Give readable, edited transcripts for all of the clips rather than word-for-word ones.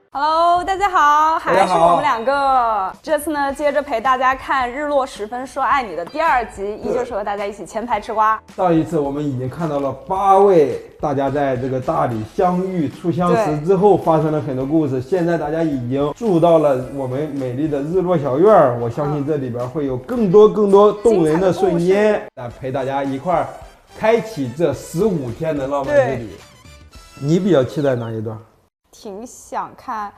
Hello， 大家好，还是我们两个。这次呢，接着陪大家看《日落时分说爱你》的第2集，依旧是和大家一起前排吃瓜。上一次我们已经看到了8位大家在这个大理相遇、初相识之后发生了很多故事。现在大家已经住到了我们美丽的日落小院，我相信这里边会有更多动人的瞬间，来陪大家一块儿开启这15天的浪漫之旅。你比较期待哪一段？挺想看，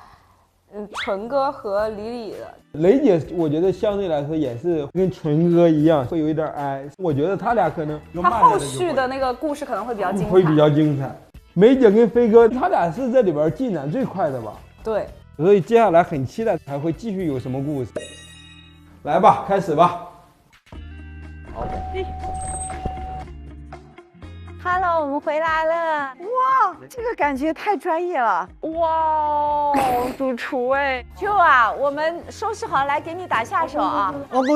纯哥和李李的。雷姐，我觉得相对来说也是跟纯哥一样，会有一点哀。我觉得他俩可能他后续的那个故事可能会比较精彩。会比较精彩。梅姐跟飞哥，他俩是这里边进展最快的吧？对。所以接下来很期待还会继续有什么故事。来吧，开始吧。好的。Hello， 我们回来了！哇，这个感觉太专业了！哇，主厨哎，就啊，我们收拾好来给你打下手啊！哦，不，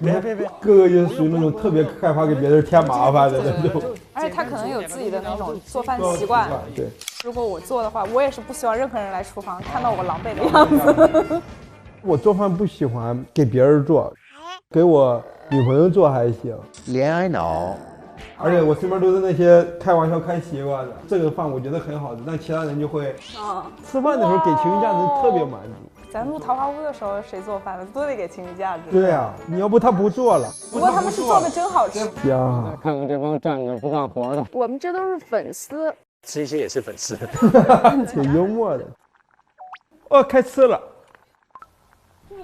别，哥哥就是属于那种特别害怕给别人添麻烦的那种，而且他可能有自己的那种做饭习惯。对，如果我做的话，我也是不希望任何人来厨房看到我狼狈的样子。我做饭不喜欢给别人做，给我女朋友做还行。恋爱脑。而且我身边都是那些开玩笑开习惯的，这个饭我觉得很好吃，但其他人就会吃饭的时候给情绪价值特别满足。咱录桃花坞的时候谁做饭的都得给情绪价值。对呀，你要不他不做了。不过他们是做的真好吃呀！看看这帮站着不干活的，我们这都是粉丝，吃一些也是粉丝，挺幽默的。哦，开吃了。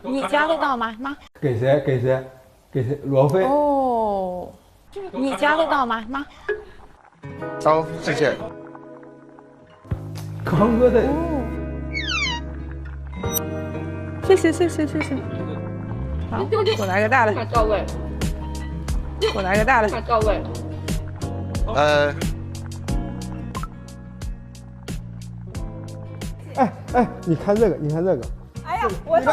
你夹得到吗？妈。给谁？罗非。哦。你夹得到吗？妈。好，谢谢。康哥的。谢谢。好，我来个大的。到位。我来个大的。到位。哎，你看这个。哎呀，我懂了，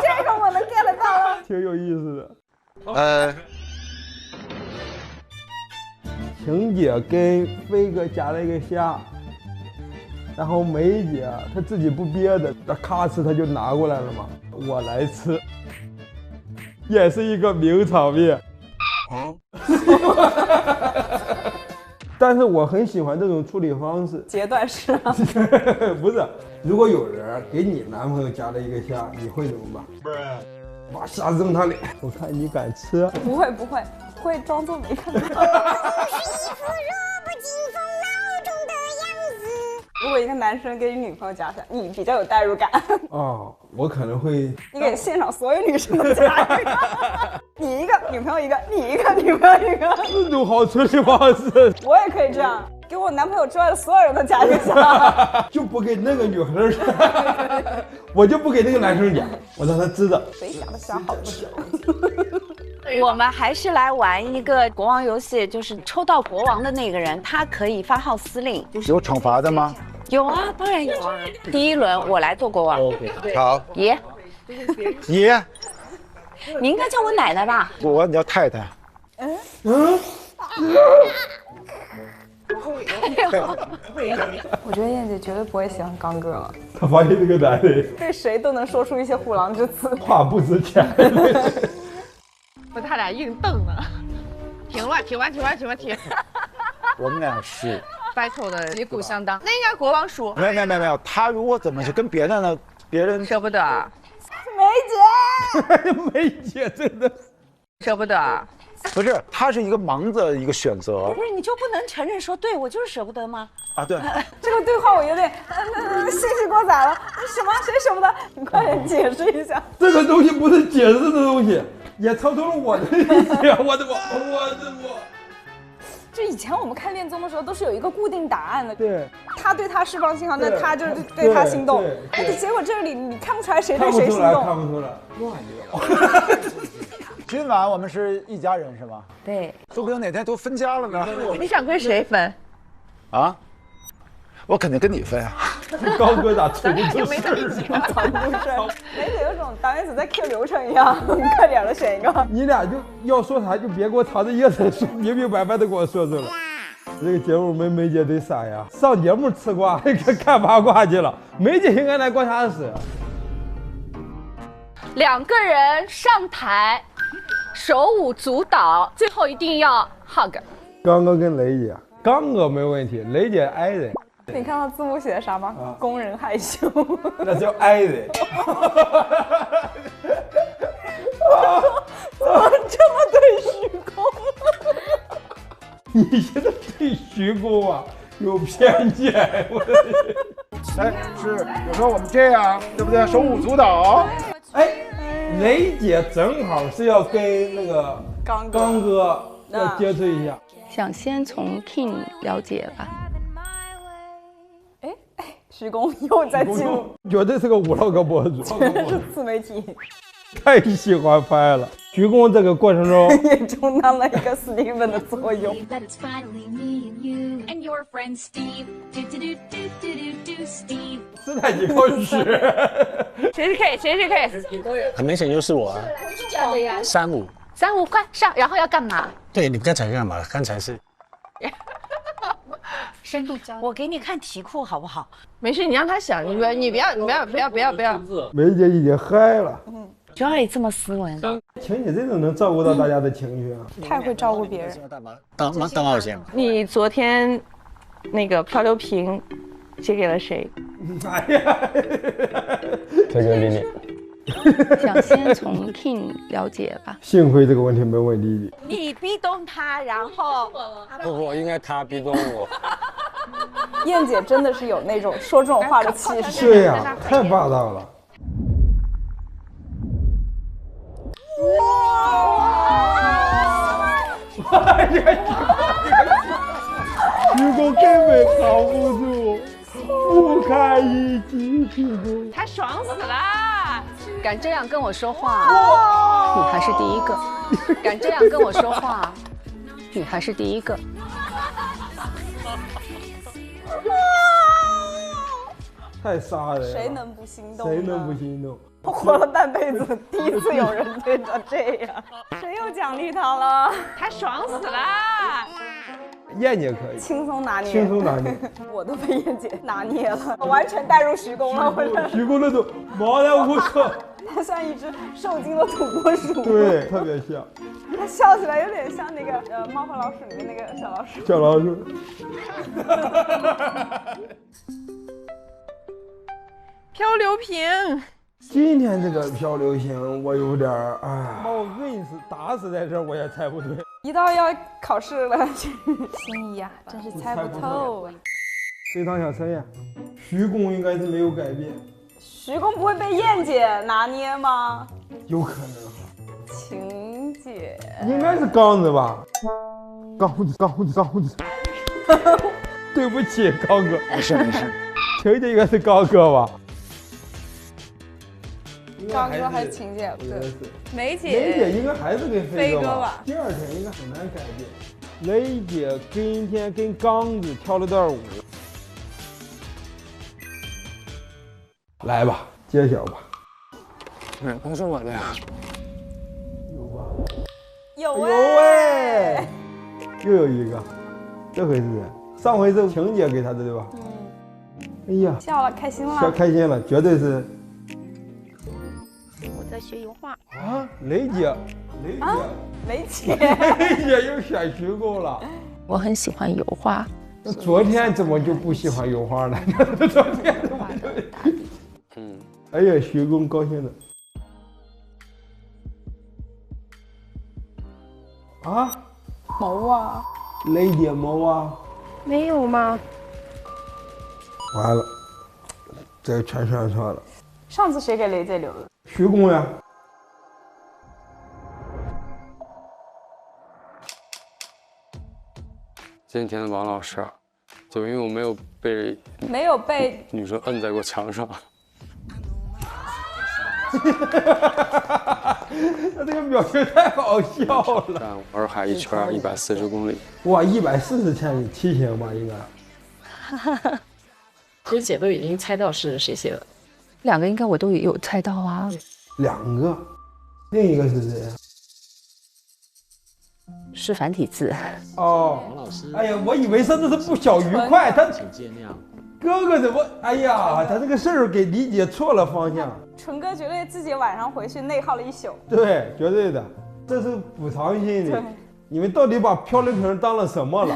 这个我能 get 到了，挺有意思的。晴姐跟飞哥夹了一个虾，然后梅姐她自己不憋着，她咔哧她就拿过来了嘛，我来吃，也是一个名场面。但是我很喜欢这种处理方式，截断式。不是，如果有人给你男朋友夹了一个虾，你会怎么办？把虾扔他脸，我看你敢吃？不会，会装作没看到。如果一个男生给你女朋友夹虾，你比较有代入感。哦，我可能会。你给现场所有女生都夹一个，你一个，女朋友一个，你一个，女朋友一个。这种好处理方式。我也可以这样，给我男朋友之外的所有人都夹一个虾。就不给那个女孩夹，我就不给那个男生夹，我让他知道。谁夹的虾好吃？我们还是来玩一个国王游戏，就是抽到国王的那个人，他可以发号司令。有惩罚的吗？有啊，当然有啊。第一轮我来做国王。OK， 好。爷，爷，你应该叫我奶奶吧？我你叫太太。我觉得燕姐绝对不会喜欢刚哥了。他发现这个男人对谁都能说出一些虎狼之词，话不值钱。不，他俩硬瞪呢。停完。我们俩是 battle 的旗鼓相当，那应该国王输。没有，他如果怎么去跟别人呢？别人舍不得。梅姐真的舍不得。不是，他是一个盲的一个选择。不是，你就不能承认说对我就是舍不得吗？啊，对。这个对话我有点信息过载了。什么？谁舍不得？你快点解释一下。这个东西不是解释的东西，也超出了我的理解。我的。就以前我们看恋综的时候，都是有一个固定答案的。对，他对他释放信号，那他就是对他心动。哎，结果这里你看不出来谁对谁心动。看不出来，乱掉。今晚我们是一家人是吗？对，说不定哪天都分家了呢。你想跟谁分？啊？我肯定跟你分啊。高哥咋出不出事儿？吵不出事儿。雷姐有种导演组在 Q 流程一样，你快点的选一个。你俩就要说啥就别给我藏着掖着说，明明白白的给我说出来。这个节目梅姐得傻呀，上节目吃瓜，看八卦去了。梅姐应该来观察室。2个人上台，手舞足蹈，最后一定要 hug。刚哥跟雷姐，刚哥没问题，雷姐挨人。你看到字幕写的啥吗？工人害羞。那叫挨人。怎么这么对徐工？你现在对徐工啊有偏见，我的天！哎，是有时候我们这样，对不对？手舞足蹈。哎，雷姐正好是要跟那个刚哥要接触一下，想先从 King 了解吧。徐工又在记录，绝对是个vlog博主，全是自媒体，太喜欢拍了。徐工这个过程中也充当了一个 Steven 的作用。斯坦尼克是谁是 K？ 谁是 K？ 很明显就是我啊。35，快上，然后要干嘛？对你刚才干嘛？刚才是深度交流。我给你看题库好不好？没事，你让他想，你不要。梅姐已经嗨了。Joy 这么斯文，请你这种能照顾到大家的情绪啊！太会照顾别人。当冒险嘛。你昨天那个漂流瓶写给了谁？哎呀，推给丽丽。想先从 King 了解吧。幸亏这个问题没问丽丽。你逼动他，然后不，应该他逼动我。燕姐真的是有那种说这种话的气势。对呀，太霸道了。徐工根本扛不住，不堪一击，徐工。他爽死了！敢这样跟我说话，你还是第一个。敢这样跟我说话，你还是第一个。太杀人了！谁能不心动？谁能不心动？我活了半辈子，第一次有人对他这样，谁又奖励他了？他爽死了！燕姐可以，轻松拿捏，轻松拿捏。我都被燕姐拿捏了，我完全带入徐工了。徐工那种茫然无措，他像一只受惊的土拨鼠。对，特别像。他笑起来有点像那个《猫和老鼠》里面那个小老鼠。小老鼠。漂流瓶。今天这个漂流瓶我有点哎，把我摁死打死在这儿我也猜不对。一到要考试了，心仪呀，真是猜不透啊。非常小陈呀，徐工应该是没有改变。徐工不会被燕姐拿捏吗？有可能。晴姐应该是刚子吧？刚子。对不起，刚哥。没事。晴姐应该是刚哥吧？刚哥还是晴姐？对，梅姐应该还是跟飞哥吧？第二天应该很难改变。雷姐今天跟刚子跳了段舞。来吧，揭晓吧。都是我的呀。有吧？有哎，又有一个，这回是上回是晴姐给他的对吧？哎呀，笑了，开心了，开心了，绝对是。我在学油画啊，雷姐又选徐工了。我很喜欢油画。那昨天怎么就不喜欢油画了？昨天怎么就？哎呀，徐工高兴的。啊？毛啊？雷姐毛啊？没有吗？完了，这全选错了。上次谁给雷姐留的？徐工呀。今天的王老师啊，就因为我没有被女生摁在过墙上。他这个表情太好笑了。洱海一圈140公里。哇，140千米，骑行吧应该。师姐都已经猜到是谁写的，两个应该我都有猜到啊。两个，另一个是谁啊？是繁体字。哦，王老师，哎呀，我以为甚至是不小愉快，他请见谅。哥哥怎么？哎呀，他这个事儿给理解错了方向。纯哥绝对自己晚上回去内耗了一宿。对，绝对的，这是补偿心理。你们到底把漂流瓶当了什么了？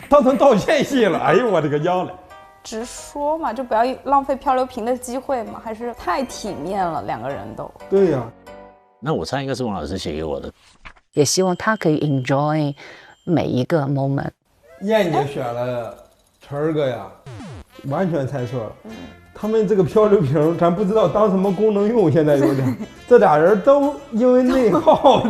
当成道歉戏了？哎呦我的个娘嘞！直说嘛，就不要浪费漂流瓶的机会嘛，还是太体面了，两个人都。对呀。那我猜应该是王老师写给我的，也希望他可以 enjoy 每一个 moment。燕姐选了晨儿哥呀，完全猜错了。他们这个漂流瓶，咱不知道当什么功能用，现在有点。这俩人都因为内耗，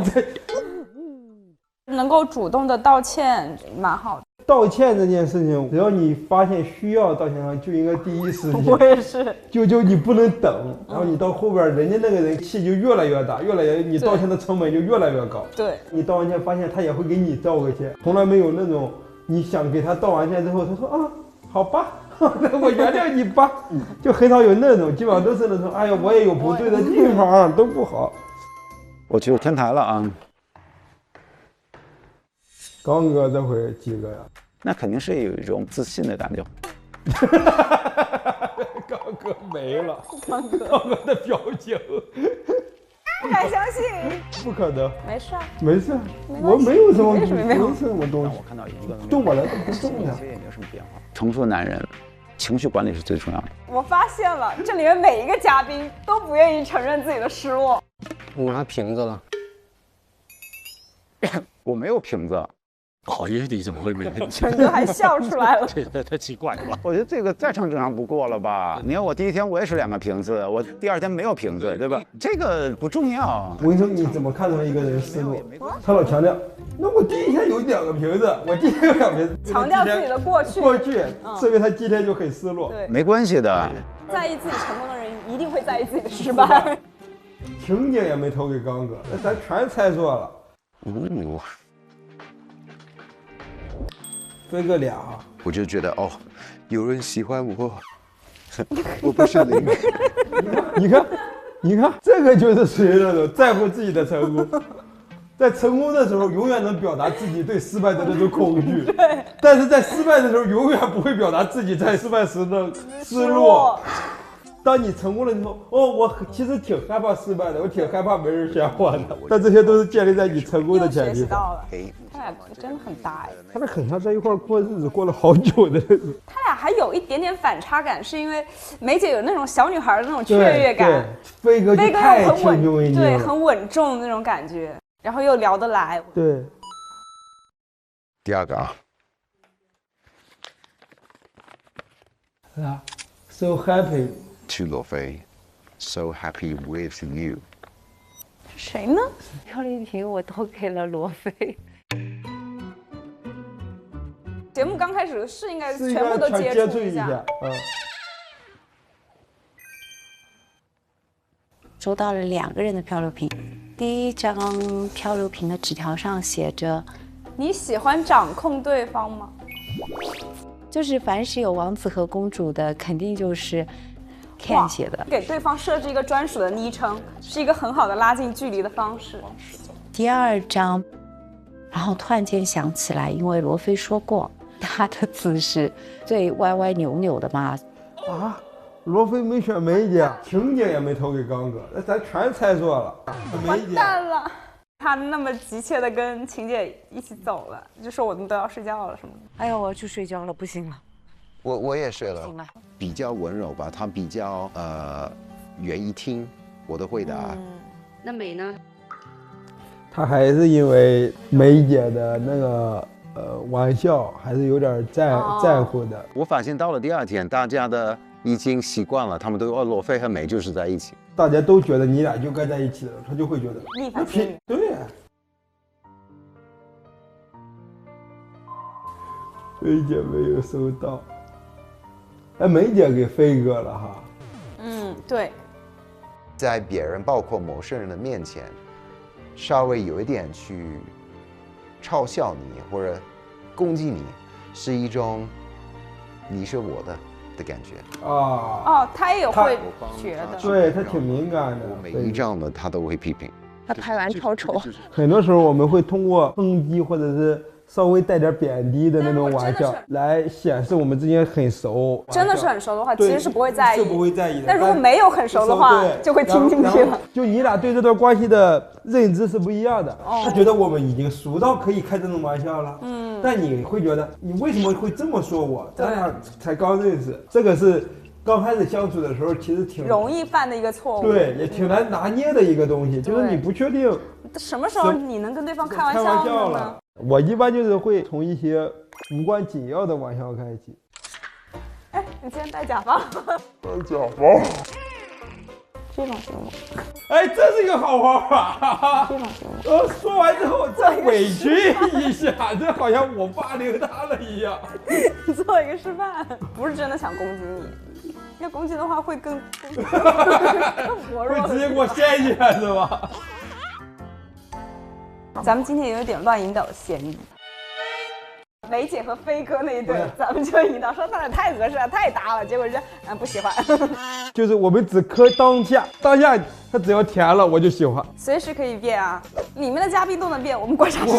能够主动的道歉，蛮好的。道歉这件事情，只要你发现需要道歉的话，就应该第一时间。我也是。就你不能等，然后你到后边，人家那个人气就越来越大，越来越，你道歉的成本就越来越高。对。你道完歉，发现他也会给你道个歉，从来没有那种你想给他道完歉之后，他说啊，好吧。我原谅你吧，就很少有那种，基本上都是那种，哎呀，我也有不对的地方，都不好。我去天台了啊！刚哥这回几个呀？那肯定是有一种自信的感觉。刚哥没了，刚哥的表情，不敢相信，不可能，没事，没事，我没有什么，没有什么东西。我看到一个对我来说不重要，也没有什么变化。成熟男人，情绪管理是最重要的。我发现了，这里面每一个嘉宾都不愿意承认自己的失落。我拿瓶子了，我没有瓶子。好爷你怎么会没人？陈哥还笑出来了，这太奇怪了吧？我觉得这个再正常不过了吧？你看我第一天我也是2个瓶子，我第2天没有瓶子，对吧？这个不重要。我跟你说，你怎么看出来一个人失落？他老强调，那我第一天有2个瓶子，我第一天有2瓶子，强调自己的过去，说明他今天就很失落。对，没关系的。在意自己成功的人，一定会在意自己的失败。婷姐也没投给刚哥，那咱全猜错了。飞哥俩，我就觉得哦，有人喜欢我，我不是零。你看，这个就是属于那种在乎自己的成功，在成功的时候永远能表达自己对失败的那种恐惧，对，但是在失败的时候永远不会表达自己在失败时的失落。当你成功了之后，哦，我其实挺害怕失败的，我挺害怕没人选我的，但这些都是建立在你成功的前提上。他俩真的很搭哎，他俩很像在一块过日子，过了好久的日子。他俩还有一点点反差感，是因为梅姐有那种小女孩的那种雀跃感，飞哥就太轻松一点，对，很稳重那种感觉，然后又聊得来。对。第2个啊。啊 ，so happy。去罗非 ，so happy with you。谁呢？漂流瓶我都给了罗非。节目刚开始是应该全部都接触一下。收到了2个人的漂流瓶，第一张漂流瓶的纸条上写着：“你喜欢掌控对方吗？”就是凡是有王子和公主的，肯定就是。Ken 写的，给对方设置一个专属的昵称，是一个很好的拉近距离的方式。第2章，然后突然间想起来，因为罗非说过他的字是最歪歪扭扭的嘛。啊，罗非没选梅姐，婷姐也没投给刚哥，那咱全猜错了。完蛋了，他那么急切的跟晴姐一起走了，就说我们都要睡觉了什么的。哎呀，我要去睡觉了，不行了。我也睡了，比较温柔吧，他比较愿意听我的回答。那美呢？他还是因为梅姐的那个玩笑，还是有点在乎的。我发现到了第2天，大家的已经习惯了，他们都罗非和美就是在一起，大家都觉得你俩就该在一起了，他就会觉得逆反心理。对。梅姐没有收到。哎，梅姐给飞哥了哈。对。在别人，包括陌生人的面前，稍微有一点去嘲笑你或者攻击你，是一种你是我的，的感觉。哦，他也会觉得，对他挺敏感的，每一张的他都会批评。他拍完超丑。很多时候我们会通过抨击或者是稍微带点贬低的那种玩笑来显示我们之间很熟。真的是很熟的话，其实是不会在意，是不会在意的。但如果没有很熟的话，就会听进去了。就你俩对这段关系的认知是不一样的。他觉得我们已经熟到可以开这种玩笑了，但你会觉得你为什么会这么说我？咱俩才刚认识，这个是。刚开始相处的时候，其实挺容易犯的一个错误，对，也挺难拿捏的一个东西，就是你不确定什么时候你能跟对方开玩笑呢？我一般就是会从一些无关紧要的玩笑开启。哎，你今天戴假发？戴假发，这种行吗？哎，这是一个好方法。这种行吗？说完之后再委屈一下，这好像我霸凌他了一样。你做一个示范，不是真的想攻击你。要攻击的话会更薄弱，会直接给我掀起来是吧？咱们今天有点乱引导的嫌疑。雷姐和飞哥那一对，咱们就引导说他俩太合适了，太搭了，结果是不喜欢。就是我们只磕当下他只要甜了我就喜欢，随时可以变啊！里面的嘉宾都能变，我们观察室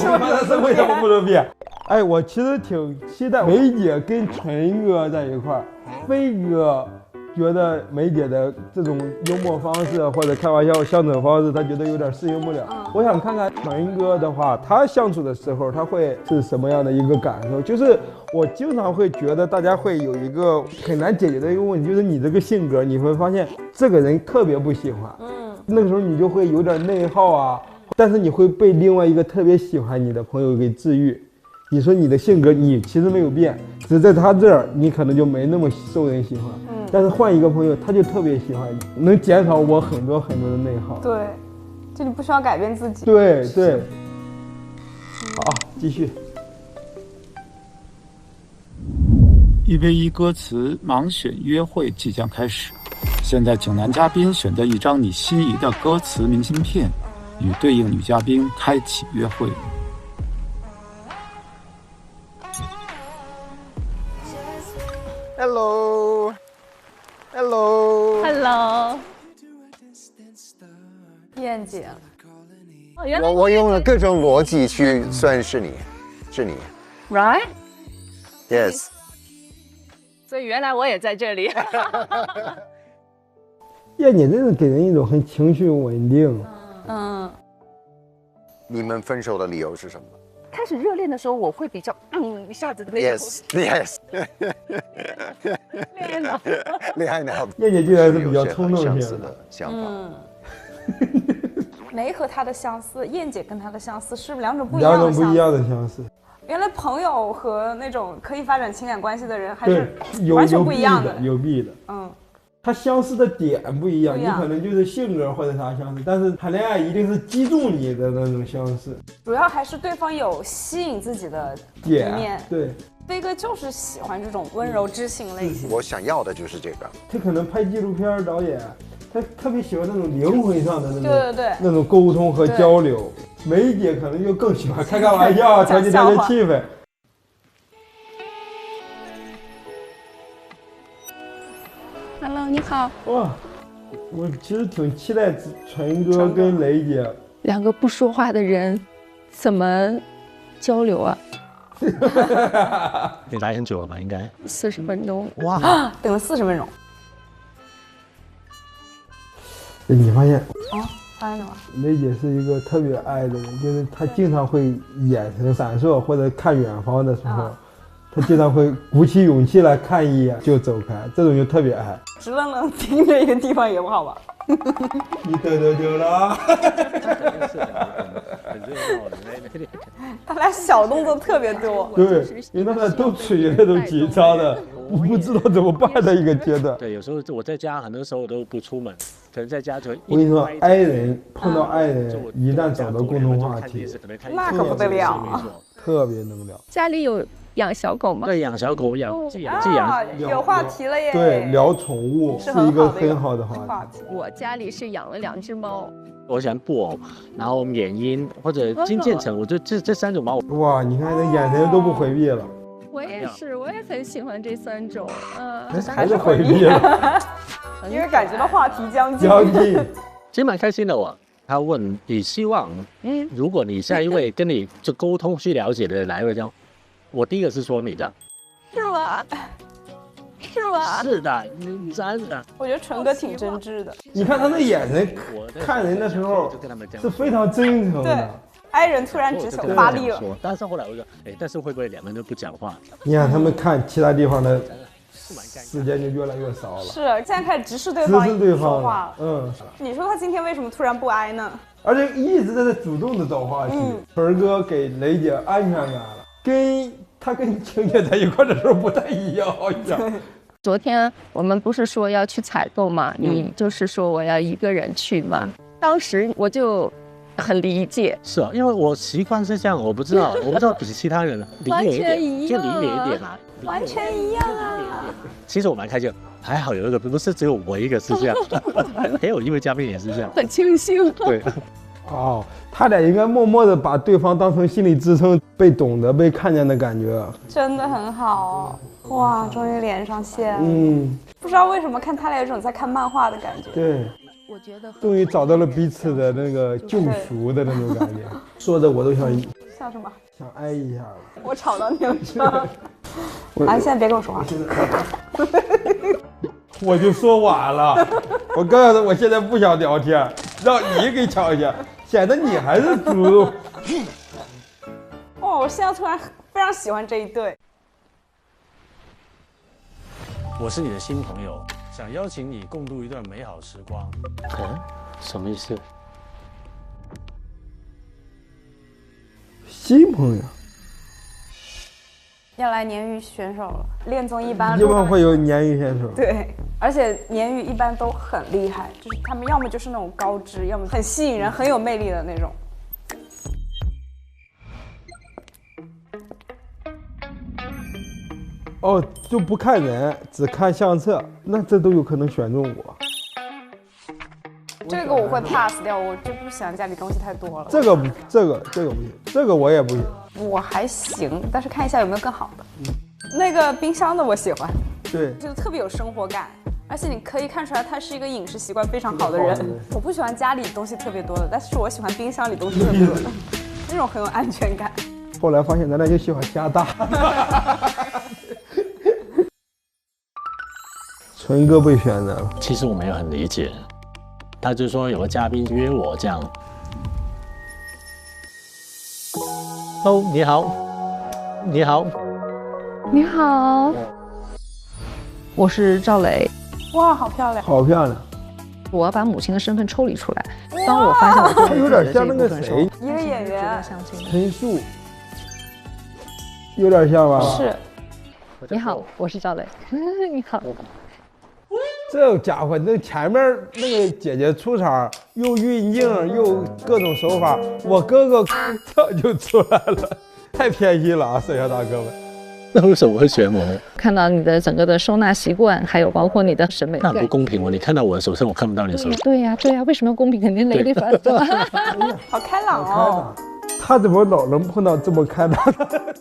为什么不能变？哎，我其实挺期待梅姐跟纯哥在一块儿，飞哥。觉得梅姐的这种幽默方式或者开玩笑相处方式，他觉得有点适应不了。我想看看纯哥的话，他相处的时候他会是什么样的一个感受？就是我经常会觉得大家会有一个很难解决的一个问题，就是你这个性格，你会发现这个人特别不喜欢，那个时候你就会有点内耗啊，但是你会被另外一个特别喜欢你的朋友给治愈。你说你的性格你其实没有变，只是在他这儿你可能就没那么受人喜欢，但是换一个朋友他就特别喜欢你，能减少我很多很多的内耗。对，就你不需要改变自己。对对。好，继续。1v1歌词盲选约会即将开始，现在请男嘉宾选择一张你心仪的歌词明信片，与对应女嘉宾开启约会。Hello， 燕姐，我用了各种逻辑去算是你，right？ Yes。所以原来我也在这里。燕姐真的给人一种很情绪稳定。你们分手的理由是什么？开始热恋的时候，我会比较一下子的那种。Yes。恋爱脑。燕姐竟然是比较冲动型的想法。梅和他的相似，燕姐跟他的相似是两种不一样的相似。原来朋友和那种可以发展情感关系的人还是完全不一样的，有弊的。他相似的点不一样，你可能就是性格或者啥相似，但是谈恋爱一定是击中你的那种相似。主要还是对方有吸引自己的一面。对，飞哥就是喜欢这种温柔知性类型。我想要的就是这个。他可能拍纪录片导演，他特别喜欢那种灵魂上的那种沟通和交流。梅姐可能就更喜欢开玩笑，调节气氛。Hello， 你好。哇，我其实挺期待纯哥跟雷姐两个不说话的人怎么交流啊？你来很久了吧？应该40分钟。哇，等了40分钟。你发现发现了吗？雷姐是一个特别爱的人，就是她经常会眼神闪烁，或者看远方的时候。他经常会鼓起勇气来看一眼就走开，这种就特别爱。直愣愣盯着一个地方也不好吧？你得丢了。他俩小动作特别多。对，因为他俩都处于那种紧张的，不知道怎么办的一个阶段。对，有时候我在家，很多时候我都不出门，可能在家就。我跟你说，爱人碰到爱人，一旦找到共同话题，那可不得了，特别能聊。家里有养小狗吗？对，养小狗既养有话题了耶。对，聊宠物是一个很好的话题。我家里是养了2只猫。我喜欢布偶，然后缅因或者金渐层，我觉得这3种猫。哇，你看那眼神都不回避了。我也是，我也很喜欢这3种。还是回避了，因为感觉到话题将近。其实蛮开心的我。他问你希望，如果你下一位跟你就沟通去了解的人来了这样，我第一个是说你的，是吗？是吗？是的，真的。我觉得纯哥挺真挚的。你看他那眼神，看人的时候是非常真诚的。爱人突然只想发力了。但是后来我说，但是会不会两个人都不讲话？你看他们看其他地方的时间就越来越少了。是，现在开始直视对方说话了。你说他今天为什么突然不挨呢？而且一直在主动的找话题。纯哥给雷姐安全感了，跟晴姐在一块的时候不太一样，好像。昨天我们不是说要去采购嘛？你就是说我要一个人去嘛？当时我就很理解。是啊，因为我习惯是这样，我不知道比其他人完全一样，就离远一点嘛，完全一样啊。其实我蛮开心，还好有一个不是只有我一个是这样，还有一位嘉宾也是这样，很庆幸。对。哦，他俩应该默默的把对方当成心理支撑，被懂得、被看见的感觉，真的很好。哇，终于连上线了。不知道为什么看他俩有种在看漫画的感觉。对，我觉得终于找到了彼此的那个救赎的那种感觉。说的我都想笑什么？想挨一下了。我吵到你了是吧？现在别跟我说话。我就说晚了，我告诉他我现在不想聊天，让你给抢一下。显得你还是主动。我现在突然非常喜欢这一对。我是你的新朋友，想邀请你共度一段美好时光。什么意思？新朋友要来鲶鱼选手了，恋综一般会有鲶鱼选手。对。而且鲶鱼一般都很厉害，就是他们要么就是那种高知，要么很吸引人、很有魅力的那种。哦，就不看人，只看相册，那这都有可能选中我。这个我会 pass 掉，我就不喜欢家里东西太多了。这个不行，这个我也不行。我还行，但是看一下有没有更好的。那个冰箱的我喜欢，对，就特别有生活感。而且你可以看出来，他是一个饮食习惯非常好的人。我不喜欢家里东西特别多的，但是我喜欢冰箱里东西特别多的，那种很有安全感。后来发现咱俩就喜欢加大。纯哥被选择了，其实我没有很理解，他就说有个嘉宾约我这样。哦，你好，你好，你好，我是赵雷。哇，好漂亮，好漂亮！我要把母亲的身份抽离出来。当我发现我他有点像那个谁，一个演员陈数，有点像吧？是。你好，我是赵雷。你好。这家伙，那前面那个姐姐出场又运镜又各种手法，我哥哥早就出来了，太偏心了啊，摄像大哥们。那为什么会选我？看到你的整个的收纳习惯，还有包括你的审美。那不公平哦！你看到我的手上，我看不到你的手。对呀，对呀，为什么要公平？肯定雷厉风行。好开朗哦！他怎麼老能碰到這麼開朗的？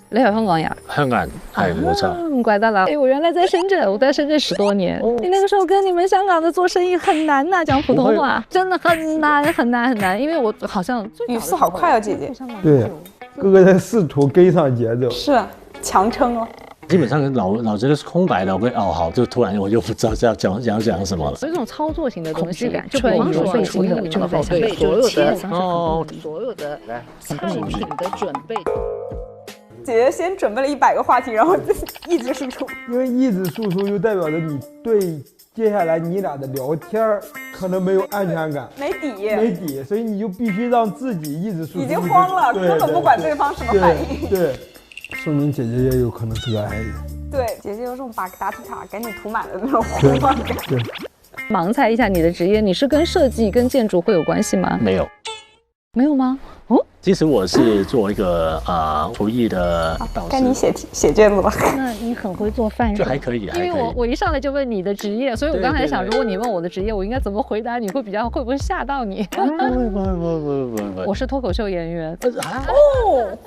你係香港人？香港人係冇錯。唔怪得啦。我原來在深圳，我在深圳10多年。你那個時候跟你們香港的做生意很難呐，講普通話真的很難很難很難，因為我好像語速好快哦，姐姐。對，哥哥在試圖跟上節奏。是強撐哦。基本上腦子都是空白的，我會好，就突然我就不知道要講什麼了。所以這種操作型的東西，就比方說背出的這個在背，所有的菜品的準備。姐姐先準備了100個話題，然後一直輸出。因為一直輸出，就代表着你對接下來你倆的聊天可能沒有安全感，沒底，所以你就必須讓自己一直輸出。已經慌了，根本不管對方什麼反應。對，說明姐姐也有可能是個矮人。對，姐姐有種把答題卡趕緊塗滿的那種慌亂感。對。盲猜一下你的職業，你是跟設計、跟建築會有關係嗎？沒有。沒有嗎？哦，其實我是做一個廚藝的導師。該你寫卷子了。那你很會做飯，就還可以。因為我一上來就問你的職業，所以我剛才想，如果你問我的職業，我應該怎麼回答？你會不會嚇到你？不，我是脫口秀演員。哦。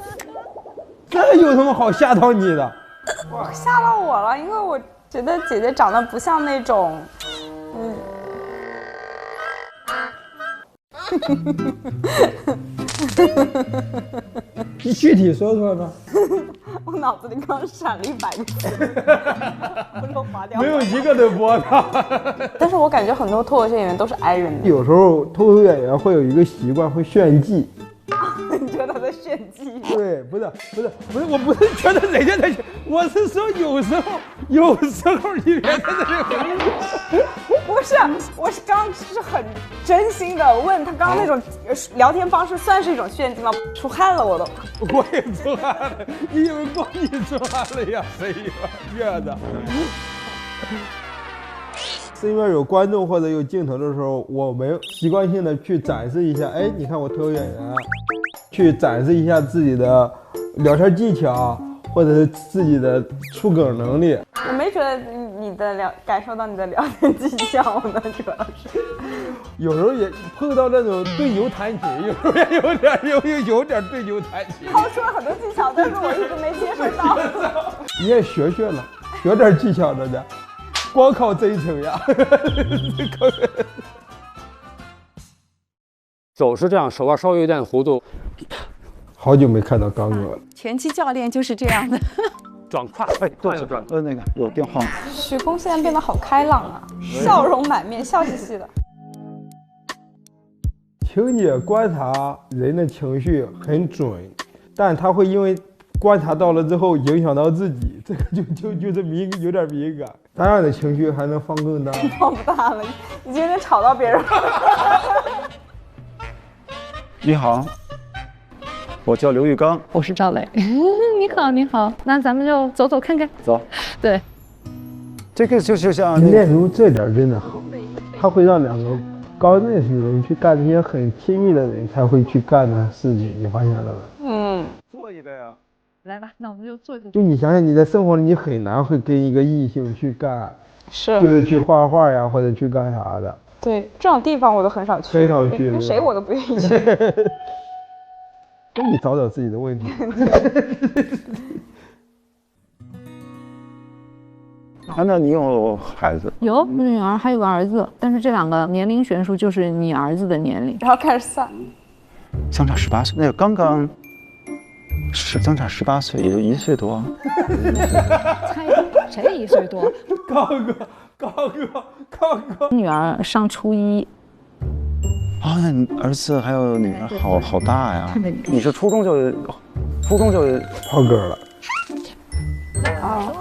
这有什么好吓到你的？吓到我了，因为我觉得姐姐长得不像那种，你具体说说呢？我脑子里刚闪了100个字，我都划掉。没有一个能播的。但是我感觉很多脱口秀演员都是 I 人的。有时候脱口秀演员会有一个习惯，会炫技。你觉得他在炫技？对，不是，我不是觉得人家在炫，我是说有时候你别在这里。不是，我是刚是很真心的问他，刚刚那种聊天方式算是一种炫技吗？出汗了我都。我也出汗了，你以为光你出汗了呀？谁呀？热的。是因为有观众或者有镜头的时候，我们习惯性的去展示一下，哎，你看我脱口演员，去展示一下自己的聊天技巧，或者是自己的出梗能力。我没觉得你的感受到你的聊天技巧呢，主要是。有时候也碰到那种对牛弹琴，有时候也有点对牛弹琴。抛出了很多技巧，但是我一直没接受到。你也学了，学点技巧的呢。光靠真诚呀！总是这样，手腕稍微有点弧度。好久没看到刚哥了。拳击教练就是这样的。转胯，哎，对，那个有电话。许工现在变得好开朗啊，笑容满面，笑嘻嘻的。晴姐观察人的情绪很准，但她会因为观察到了之后影响到自己，这个就是有点敏感。当然的情绪还能放更大，放不大了，已经有点吵到别人了。你好，我叫刘玉刚，我是赵磊。你好，那咱们就走走看看。走。对，这个就是像练出这点真的好，它会让两个刚认识的人去干这些很亲密的人才会去干的事情，你发现了吗？做一个呀。来吧，那我们就做一个。就你想想，你在生活里你很难会跟一个异性去干，就是去画画呀，或者去干啥的。对，这种地方我都很少去，很少去，跟谁我都不愿意去。那你找找自己的问题。那你有孩子？有女儿，还有个儿子，但是这两个年龄悬殊就是你儿子的年龄。然后开始算，相差18岁，那个刚刚。是相差18岁，也就1岁多。猜谁1岁多？刚哥，女儿上初1。啊，那你儿子还有女儿好大呀！你是初中就抛歌了。啊，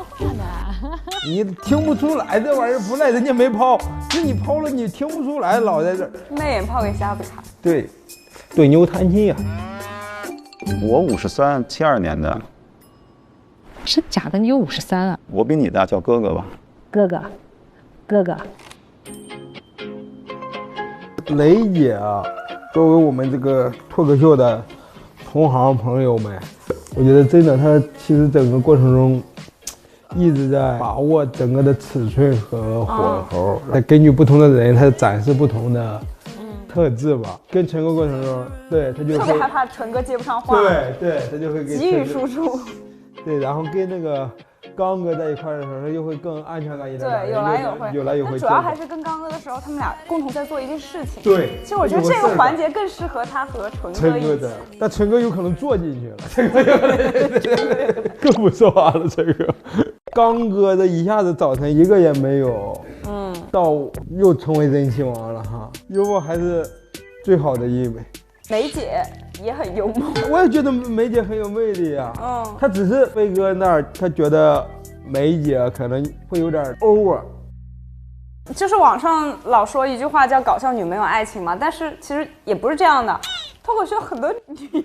你听不出来这玩意儿不赖，人家没抛，是你抛了你听不出来，老在这儿。媚眼抛给瞎子看。对，对牛弹琴呀。我53， 72年的。真假的？你有53啊？我比你大，叫哥哥吧。哥哥。雷姐啊，作为我们这个脱口秀的同行朋友们，我觉得真的，她其实整个过程中一直在把握整个的尺寸和火候，再根据不同的人，他展示不同的。特质吧，跟陈哥过程中，对他就特别害怕陈哥接不上话，对，他就会给给予输出，对，然后跟那个刚哥在一块的时候，他就会更安全感一点，对，有来有回。主要还是跟刚哥的时候，他们俩共同在做一件事情。对，其实我觉得这个环节更适合他和陈哥一起。但陈哥有可能坐进去了，陈哥有可能更不说话了。陈哥，刚哥的一下子早晨一个也没有。到又成为人气王了哈，幽默还是最好的一枚。梅姐也很幽默，我也觉得梅姐很有魅力呀。她只是飞哥那儿，他觉得梅姐可能会有点 over。就是网上老说一句话叫"搞笑女没有爱情"嘛，但是其实也不是这样的，脱口秀很多女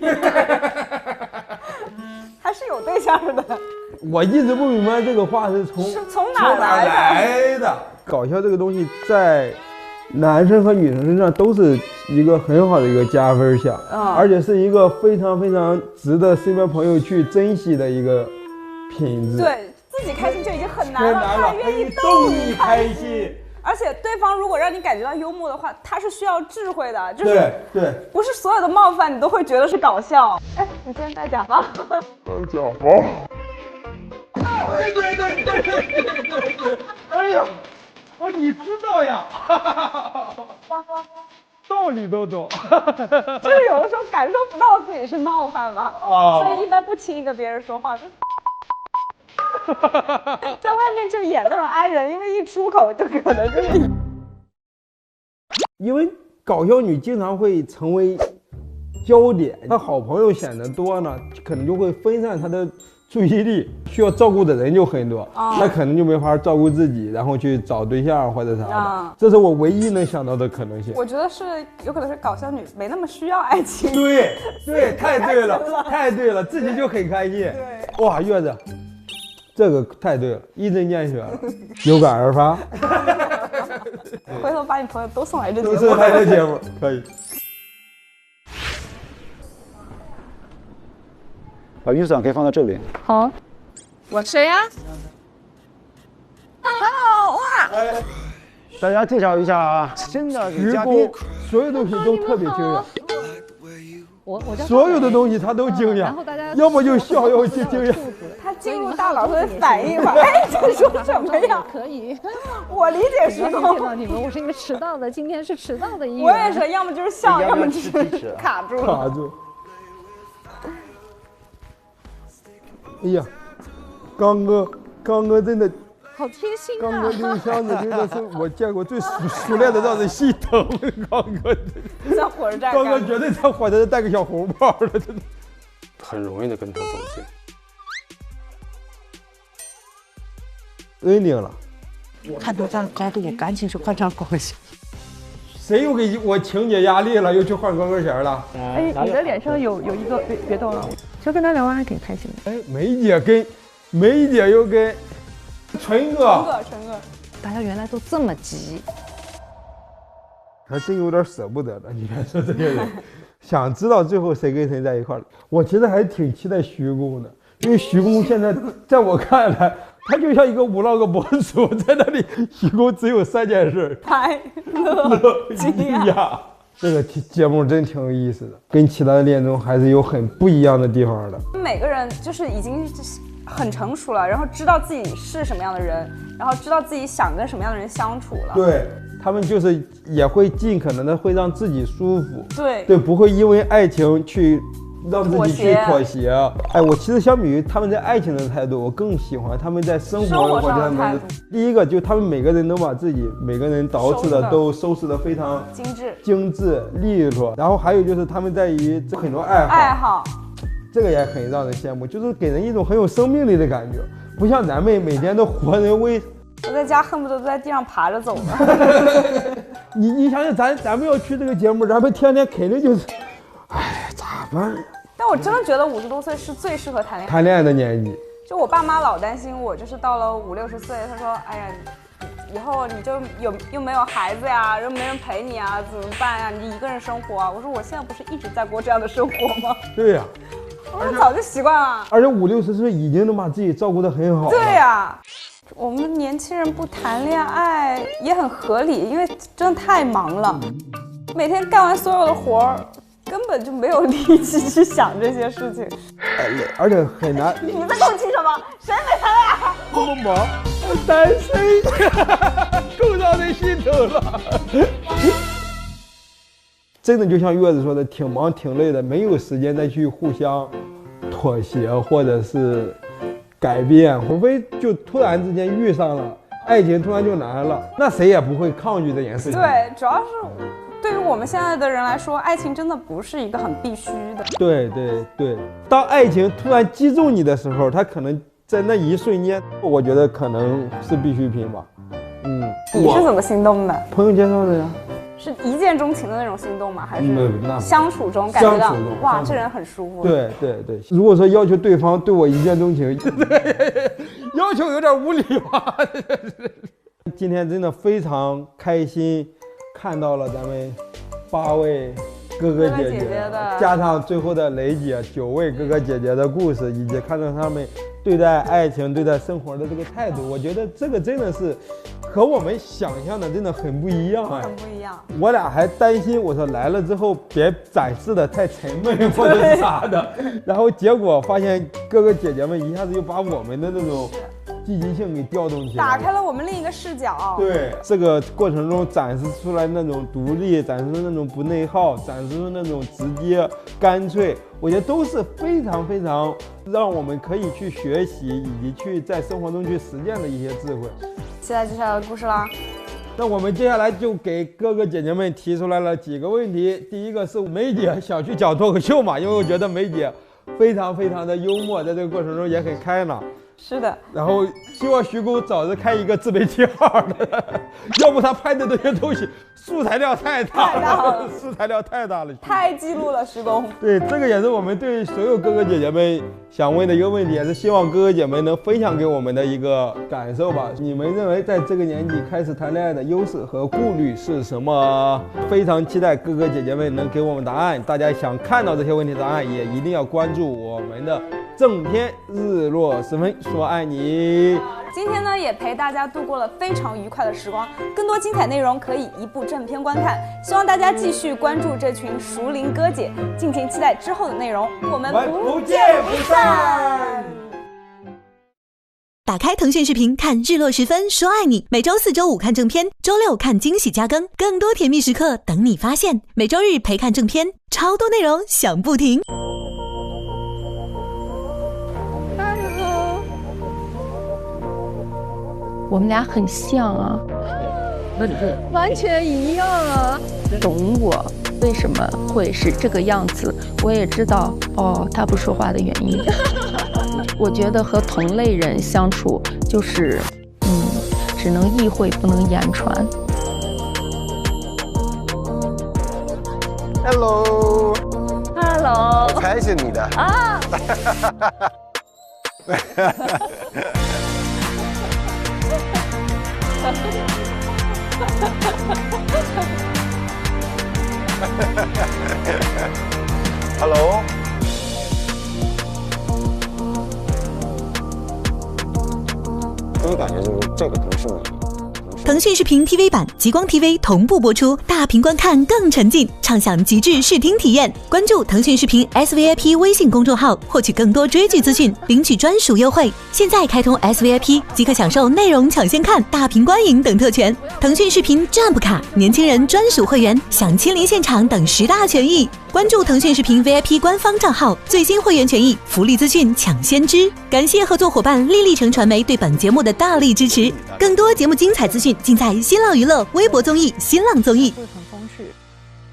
还是有对象的。我一直不明白这个话是从哪来的。搞笑这个东西在男生和女生身上都是一个很好的一个加分项，而且是一个非常非常值得身边朋友去珍惜的一个品质。对自己开心就已经很难了，还愿意逗你开心，而且对方如果让你感觉到幽默的话，他是需要智慧的，就是对，不是所有的冒犯你都会觉得是搞笑。哎，你今天戴假发？戴假发。对，哎呀，你知道呀，道理都懂。就是有的时候感受不到自己是冒犯嘛，所以一般不轻易跟别人说话。在外面就演那种哀人，因为一出口就可能就是。因为搞笑女经常会成为焦点，她好朋友显得多呢，可能就会分散她的注意力，需要照顾的人就很多，那可能就没法照顾自己，然后去找对象或者啥的。这是我唯一能想到的可能性。我觉得是有可能是搞笑女没那么需要爱情。对，太对了，太对了，自己就很开心。对，哇，月子，这个太对了，一针见血了，有感而发。回头把你朋友都送来这节目，都送来这节目可以。把雨伞可以放到这里。好，我谁呀？Hello， 哇！大家介绍一下啊，新的女嘉宾，所有东西都特别惊讶。我所有的东西他都惊讶，要么就笑，要么就惊讶。他进入大脑会反应嘛？哎，在说什么呀？可以，我理解是见到你们，我是一个迟到的，今天是迟到的一员。我也是，要么就是笑，要么就是卡住。哎呀，刚哥真的好贴心啊！刚哥拎箱子真的是我见过最熟练的让人心疼。刚哥在火车站，刚哥绝对在火车站带个小红包了，真的。很容易的跟他走近。ending 了，看到这样高度，我赶紧去换张高跟鞋。谁又给我情节压力了？又去换高跟鞋了？哎，你的脸上有一个，别动了，就跟他聊完还挺开心的。哎，梅姐又跟纯哥，大家原来都这么急，还真有点舍不得了。你看说这个人，想知道最后谁跟谁在一块了。我其实还挺期待徐工的，因为徐工现在在我看来，他就像一个vlog博主，在那里徐工只有3件事：拍、乐、惊讶。这个节目真挺有意思的，跟其他的恋综还是有很不一样的地方的。每个人就是已经很成熟了，然后知道自己是什么样的人，然后知道自己想跟什么样的人相处了。对，他们就是也会尽可能的会让自己舒服。对，不会因为爱情去让自己去妥协。哎，我其实相比于他们在爱情的态度，我更喜欢他们在生活上的态度。第一个就他们每个人能把自己每个人捯饬的都收拾的非常精致利落，然后还有就是他们在于很多爱好，这个也很让人羡慕，就是给人一种很有生命力的感觉，不像咱们每天都活人为。我在家恨不得都在地上爬着走呢。你想想咱们要去这个节目，咱们天天肯定就是，哎，咋办呀？但我真的觉得50多岁是最适合谈恋爱的年纪。就我爸妈老担心我，就是到了50、60岁，他说：“哎呀，以后你就又没有孩子呀，又没人陪你啊，怎么办呀？你一个人生活啊。”我说：“我现在不是一直在过这样的生活吗？”对呀，我早就习惯了。而且50、60岁已经能把自己照顾得很好。对呀。我们年轻人不谈恋爱也很合理，因为真的太忙了，每天干完所有的活儿，根本就没有力气去想这些事情，而且很难。你在动气什么？谁没谈恋爱？这么忙，单身，更让人心疼了。真的就像月子说的，挺忙挺累的，没有时间再去互相妥协或者是改变，除非就突然之间遇上了爱情，突然就来了，那谁也不会抗拒这件事情。对，主要是对于我们现在的人来说，爱情真的不是一个很必须的。对，当爱情突然击中你的时候，它可能在那一瞬间，我觉得可能是必需品吧。你是怎么心动的？朋友介绍的呀。是一见钟情的那种心动吗？还是相处中感觉到哇，这人很舒服？对。如果说要求对方对我一见钟情，要求有点无理吧。今天真的非常开心，看到了咱们8位哥哥姐姐的，加上最后的雷姐9位哥哥姐姐的故事，以及看到他们对待爱情、对待生活的这个态度，我觉得这个真的是和我们想象的真的很不一样哎，很不一样。我俩还担心，我说来了之后别展示的太沉闷或者是啥的，然后结果发现哥哥姐姐们一下子就把我们的那种积极性给调动起来，打开了我们另一个视角。对，这个过程中展示出来那种独立，展示出那种不内耗，展示出那种直接干脆，我觉得都是非常非常让我们可以去学习以及去在生活中去实践的一些智慧。期待接下来的故事啦。那我们接下来就给哥哥姐姐们提出来了几个问题。第一个是梅姐想去讲脱口秀嘛，因为我觉得梅姐非常非常的幽默，在这个过程中也很开朗。是的，然后希望徐工早日开一个自媒体号的，要不他拍的这些东西素材量太大了，素材量太大了，太记录了，徐工。对，这个也是我们对所有哥哥姐姐们想问的一个问题，也是希望哥哥姐们能分享给我们的一个感受吧。你们认为在这个年纪开始谈恋爱的优势和顾虑是什么？非常期待哥哥姐姐们能给我们答案。大家想看到这些问题答案，也一定要关注我们的正片日落时分说爱你。今天呢，也陪大家度过了非常愉快的时光。更多精彩内容可以一部正片观看。希望大家继续关注这群熟龄哥姐，敬请期待之后的内容。我们不见不散。打开腾讯视频看日落时分说爱你，每周4、周5看正片，周6看惊喜加更，更多甜蜜时刻等你发现。每周日陪看正片，超多内容想不停。我们俩很像啊，那你是完全一样啊。懂我为什么会是这个样子，我也知道哦，他不说话的原因。我觉得和同类人相处就是只能意会不能言传。 Hello， 我猜是你的啊。Hello， 第一感觉就是这个不是你。 腾讯视频 TV 版、极光 TV 同步播出，大屏观看更沉浸，畅享极致视听体验。关注腾讯视频 SVIP 微信公众号，获取更多追剧资讯，领取专属优惠。现在开通 SVIP 即可享受内容抢先看、大屏观影等特权。腾讯视频 Jump 卡、年轻人专属会员、享亲临现场等10大权益。关注腾讯视频 VIP 官方账号，最新会员权益、福利资讯抢先知。感谢合作伙伴丽丽城传媒对本节目的大力支持。更多节目精彩资讯尽在新浪娱乐微博综艺、新浪综艺。会很风趣，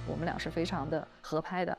我们俩是非常的合拍的。